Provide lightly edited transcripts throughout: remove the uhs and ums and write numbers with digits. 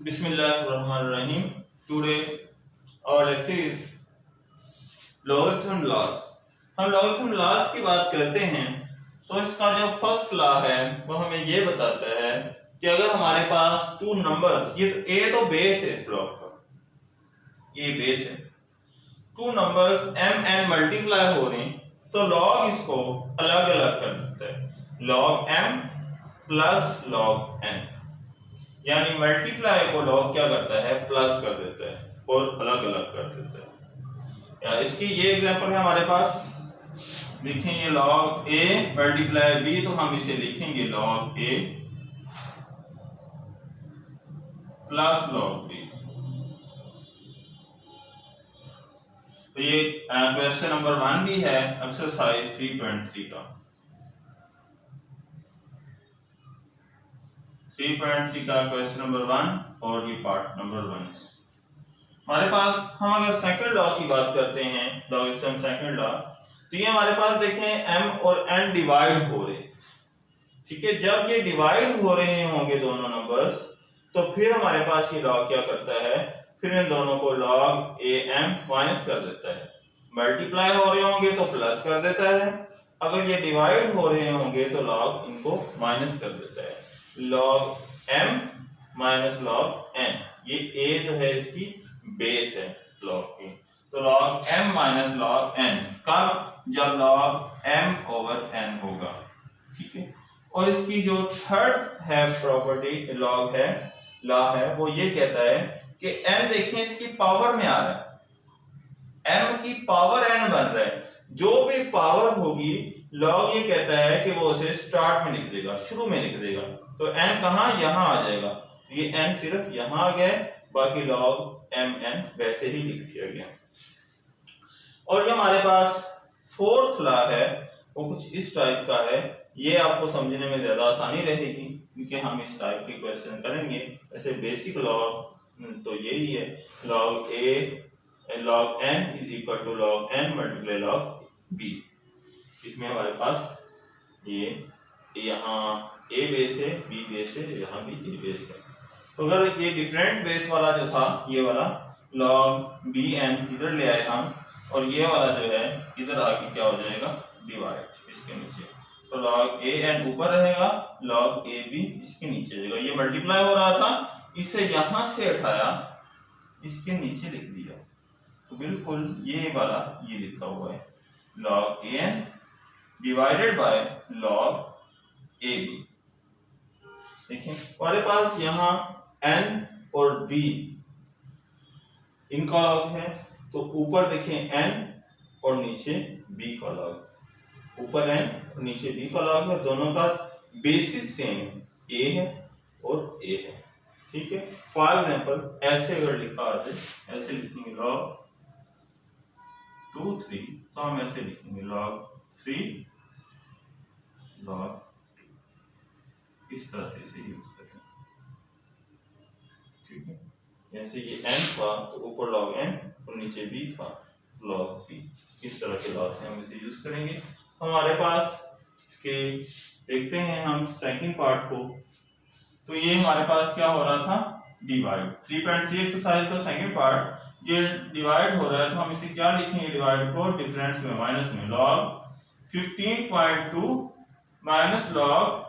Bismillahirrahmanirrahim. Today our lecture is logarithm laws. हम logarithm laws की बात करते हैं तो इसका जो फर्स्ट लॉ है वो हमें ये बताता है कि अगर हमारे पास टू नंबर्स, ये तो ए तो बेस है इस ब्लॉक का, ये बेस है, two numbers m n multiply हो रहे हैं तो log इसको अलग अलग कर देता है, log m plus log n, यानी मल्टीप्लाई को लॉग क्या करता है, प्लस कर देता है और अलग अलग कर देता है। या इसकी ये एग्जांपल है हमारे पास, लिखेंगे log a मल्टीप्लाई b, तो हम इसे लिखेंगे log a plus log b। तो ये क्वेश्चन नंबर 1 भी है एक्सरसाइज 3.3 का। 3.3 का क्वेश्चन नंबर 1 और ये पार्ट नंबर 1 है हमारे पास। हम अगर सेकंड लॉ की बात करते हैं, लॉगरिथम सेकंड लॉ, तो ये हमारे पास देखें m और n डिवाइड हो रहे, ठीक है। जब ये डिवाइड हो रहे होंगे दोनों नंबर्स, तो फिर हमारे पास ये लॉ क्या करता है, फिर इन दोनों को log am माइनस कर देता है। मल्टीप्लाई हो रहे होंगे तो प्लस कर देता है, अगर ये डिवाइड हो रहे होंगे तो log इनको माइनस कर देता है। log m minus log n, ये a जो है इसकी बेस है log की, तो log m minus log n कब, जब log m ओवर n होगा, ठीक है। और इसकी जो थर्ड है प्रॉपर्टी log है, लॉ है, वो ये कहता है कि n देखें इसकी पावर में आ रहा है, m की पावर n बन रहा है, जो भी पावर होगी log ये कहता है कि वो उसे स्टार्ट में लिख देगा, शुरू में लिख देगा, तो n कहां, यहां आ जाएगा, ये n सिर्फ यहां आ गया, बाकी log mn वैसे ही लिख दिया गया। और ये हमारे पास फोर्थ लॉ है, वो कुछ इस टाइप का है, ये आपको समझने में ज्यादा आसानी रहेगी क्योंकि हम इस टाइप के क्वेश्चन करेंगे। ऐसे बेसिक लॉ तो यही है, log n is equal to log n multiply log b। इसमें हमारे पास ये यहाँ a बेस है, b बेस है, यहाँ भी a बेस है। तो अगर ये डिफरेंट बेस वाला जो था, ये वाला log bn इधर ले आए हम, और ये वाला जो है इधर आके क्या हो जाएगा, डिवाइड इसके नीचे, तो log an ऊपर रहेगा, log ab इसके नीचे जाएगा। ये मल्टीप्लाई हो रहा था, इसे यहां से उठाया, इसके नीचे लिख दिया, तो बिल्कुल ये वाला ये लिखा हुआ है, log an divided by log ab। देखिए हमारे पास यहाँ n और b इनका लॉग है, तो ऊपर देखें n और नीचे b का लॉग, ऊपर n और नीचे b का लॉग है, दोनों का बेसिस सेम a है और a है, ठीक है। फॉर एग्जांपल ऐसे अगर लिखा आ जाए, ऐसे लिखेंगे log 2 3, तो हम ऐसे लिखेंगे log 3 log 2, इस तरह से इसे यूज करें, ठीक है। जैसे ये n था तो ऊपर log n और नीचे b था log b, इस तरह के लॉ से हम इसे यूज करेंगे। हमारे पास इसके देखते हैं हम सेकंड पार्ट को, तो ये हमारे पास क्या हो रहा था, डिवाइड। 3.3 एक्सरसाइज का सेकंड पार्ट, ये डिवाइड हो रहा है, तो हम इसे क्या लिखेंगे, डिवाइड को डिफरेंस में, माइनस में, log 15.2 माइनस log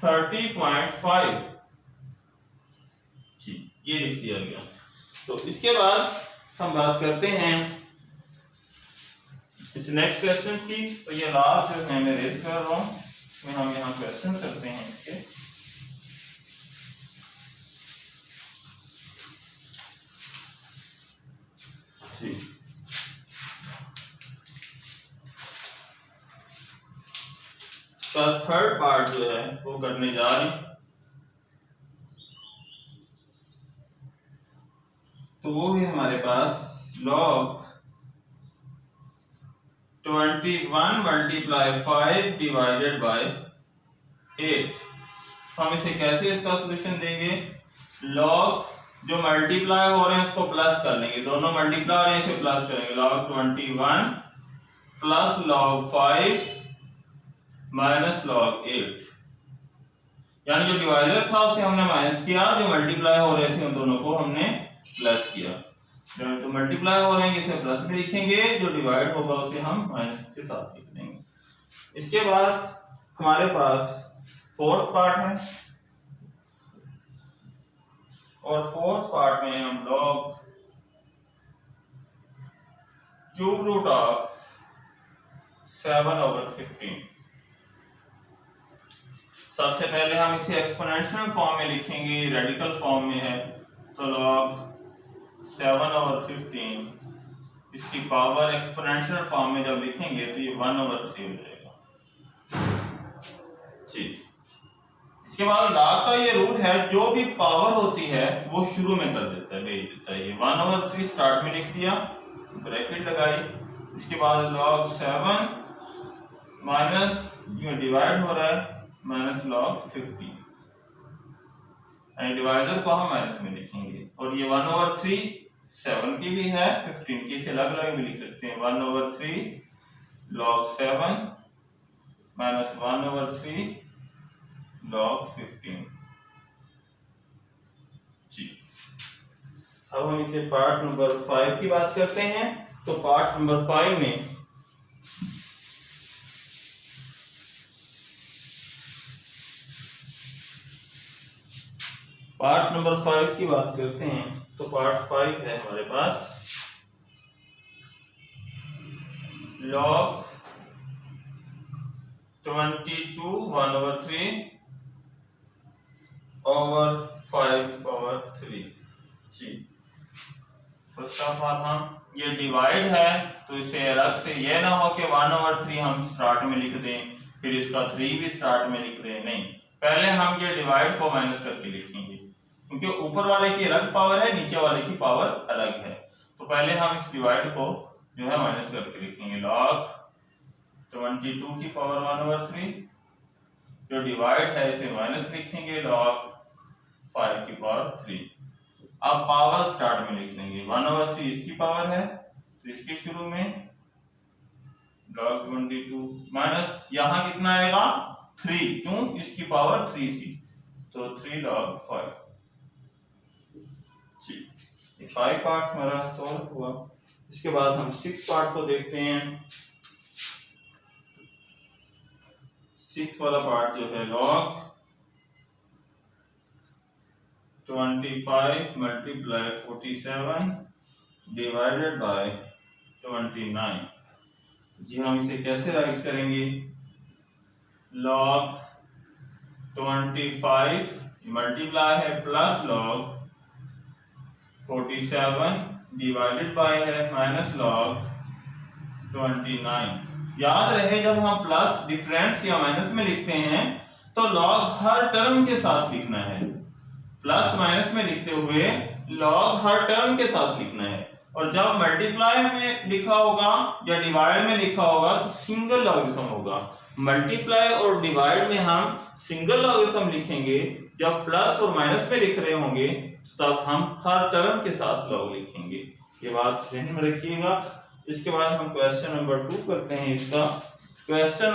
30.5, ये लिख दिया गया। तो इसके बाद हम बात करते हैं इस नेक्स्ट क्वेश्चन की, तो ये लास्ट जो है मैं रेज कर रहा हूं, इसमें हम यहाँ क्वेश्चन करते हैं इसके। ठीक, इसका थर्ड पार्ट जो है वो करने जा रहे हैं, तो वो है हमारे पास log 21 मल्टीप्लाई 5 डिवाइडेड बाय 8। हम इसे कैसे इसका सॉल्यूशन देंगे, log जो मल्टीप्लाई हो रहे हैं उसको प्लस कर लेंगे, दोनों मल्टीप्लाई हो रहे हैं इसे प्लस करेंगे, log 21 plus log 5 minus log 8, यानी जो डिवाइजर था उसे हमने माइनस किया, जो मल्टीप्लाई हो रहे थे उन दोनों को हमने प्लस किया। जो मल्टीप्लाई हो रहे हैं इसे प्लस में लिखेंगे, जो डिवाइड होगा उसे हम माइनस के साथ लिख देंगे। इसके बाद हमारे पास फोर्थ पार्ट है, और फोर्थ पार्ट में हम लॉग क्यूब रूट ऑफ 7/15। सबसे पहले हम इसे एक्सपोनेंशियल फॉर्म में लिखेंगे, रेडिकल फॉर्म में है, तो log 7/15 इसकी पावर एक्सपोनेंशियल फॉर्म में जब लिखेंगे तो ये 1/3 हो जाएगा जी। इसके बाद log का ये रूट है, जो भी पावर होती है वो शुरू में कर देता है, भेज देता है। ये 1/3 स्टार्ट में लिख दिया, ब्रैकेट लगाई, इसके बाद log 7 माइनस ये डिवाइड हो रहा है माइनस log 15, डिवाइजर को हम माइनस में लिखेंगे। और ये 1/3 7 की भी है, 15 की, इसे अलग अलग भी लिख सकते हैं। 1/3 log 7 माइनस 1/3 log 15 जी। अब हम इसे पार्ट नंबर 5 की बात करते हैं। तो पार्ट नंबर 5 में पार्ट नंबर 5 की बात करते हैं। तो पार्ट 5 है हमारे पास log 22/1/3 over 5/3 जी। फर्स्ट ऑफ ऑल हम ये डिवाइड है तो इसे अलग से ये ना हो कि 1/3 हम स्टार्ट में लिख दें फिर इसका 3 भी स्टार्ट में लिख दें, नहीं, पहले हम ये डिवाइड को माइनस करके लिखेंगे, क्योंकि ऊपर वाले की अलग पावर है, नीचे वाले की पावर अलग है। तो पहले हम इस डिवाइड को जो है माइनस करके लिखेंगे। log 22 की पावर 1/3, जो डिवाइड है इसे माइनस लिखेंगे log 5 की पावर 3। अब पावर स्टार्ट में लिख लेंगे, 1/3 इसकी पावर है तो इसके शुरू में log 22 माइनस यहां कितना आएगा 3, क्यों, इसकी पावर 3 थी, तो 3 log 5 जी। ये 5 पार्ट हमारा सॉल्व हुआ। इसके बाद हम 6 पार्ट को देखते हैं। 6 वाला पार्ट जो है log 25 multiply 47 divided by 29 जी। हम इसे कैसे राइट करेंगे, log 25 मल्टीप्लाई है प्लस log 47 डिवाइडेड बाय है माइनस log 29। याद रहे जब हम प्लस डिफरेंस या माइनस में लिखते हैं तो log हर टर्म के साथ लिखना है, प्लस माइनस में लिखते हुए log हर टर्म के साथ लिखना है। और जब मल्टीप्लाई में लिखा होगा या डिवाइड में लिखा होगा तो सिंगल लॉगरिथम होगा। मल्टीप्लाई और डिवाइड में हम सिंगल लॉगरिथम लिखेंगे, जब प्लस और माइनस में लिख रहे होंगे तब हम हर टर्म के साथ लॉग लिखेंगे। ये बात ध्यान में रखिएगा। इसके बाद हम क्वेश्चन नंबर 2 करते हैं। इसका क्वेश्चन